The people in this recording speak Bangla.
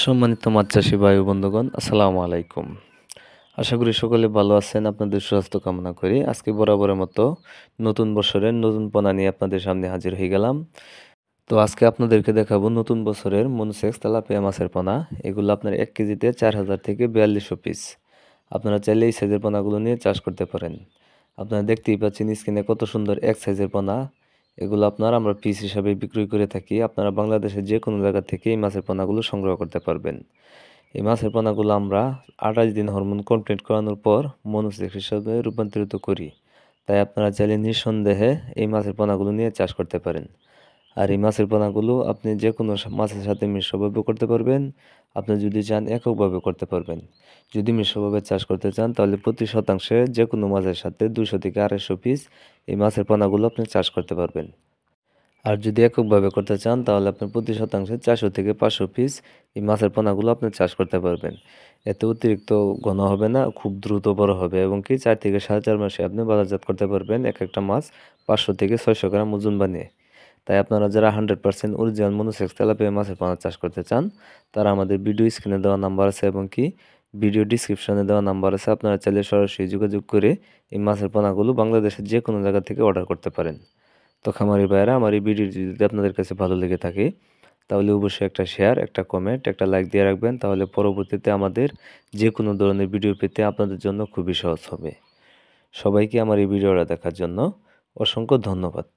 সম্মানিত মাছ চাষী ভাই ও বন্ধুগণ, আসসালামু আলাইকুম। আশা করি সকলে ভালো আছেন। আপনাদের সুস্বাস্থ্য কামনা করি। আজকে বরাবরের মতো নতুন বছরের নতুন পোনা নিয়ে আপনাদের সামনে হাজির হয়ে গেলাম। তো আজকে আপনাদেরকে দেখাবো নতুন বছরের মনোসেক্স তেলাপিয়া মাছের পোনা। এগুলো আপনার 1 কেজিতে 4000 থেকে 4200 পিস। আপনারা চাইলে এই সাইজের পোনাগুলো নিয়ে চাষ করতে পারেন। আপনারা দেখতেই পাচ্ছেন স্ক্রিনে কত সুন্দর এক সাইজের পোনা। এগুলো আমরা পিস হিসাবে বিক্রয় করে থাকি। আপনারা বাংলাদেশের যে কোনো জায়গা থেকে এই মাছের পোনাগুলো সংগ্রহ করতে পারবেন। এই মাছের পোনাগুলো আমরা 28 দিন হরমোন কমপ্লিট করানোর পর মনোসেক্স হিসাবে রূপান্তরিত করি। তাই আপনারা চাইলে নিঃসন্দেহে এই মাছের পোনাগুলো নিয়ে চাষ করতে পারেন। আর এই মাছের পোনাগুলো আপনি যে কোনো মাছের সাথে মিশ্রভাবে করতে পারবেন। আপনি যদি চান এককভাবে করতে পারবেন। যদি মিশ্রভাবে চাষ করতে চান তাহলে প্রতি শতাংশে যে কোনো মাছের সাথে 200 থেকে 250 পিস এই মাছের পোনাগুলো আপনি চাষ করতে পারবেন। আর যদি এককভাবে করতে চান তাহলে আপনি প্রতি শতাংশে 400 থেকে 500 পিস এই মাছের পোনাগুলো আপনি চাষ করতে পারবেন। এতে অতিরিক্ত ঘন হবে না, খুব দ্রুত বড় হবে এবং কি 4 থেকে 4.5 মাসে আপনি বাজারজাত করতে পারবেন এক একটা মাছ 500 থেকে 600 গ্রাম ওজন বানিয়ে। তাই আপনারা যারা 100% অরিজিনাল মনোসেক্স তেলাপিয়া মাছের পোনা চাষ করতে চান তারা আমাদের ভিডিও স্ক্রিনে দেওয়া নাম্বার আছে এবং কি ভিডিও ডিসক্রিপশনে দেওয়া নাম্বার আছে, আপনারা চাইলে সরাসরি যোগাযোগ করে এই মাছের পোনাগুলো বাংলাদেশের যে কোনো জায়গা থেকে অর্ডার করতে পারেন। তো খামারি ভাইয়েরা, আমার এই ভিডিওটি যদি আপনাদের কাছে ভালো লেগে থাকে তাহলে অবশ্যই একটা শেয়ার, একটা কমেন্ট, একটা লাইক দিয়ে রাখবেন। তাহলে পরবর্তীতে আমাদের যে কোনো ধরনের ভিডিও পেতে আপনাদের জন্য খুবই সহজ হবে। সবাইকে আমার এই ভিডিওটা দেখার জন্য অসংখ্য ধন্যবাদ।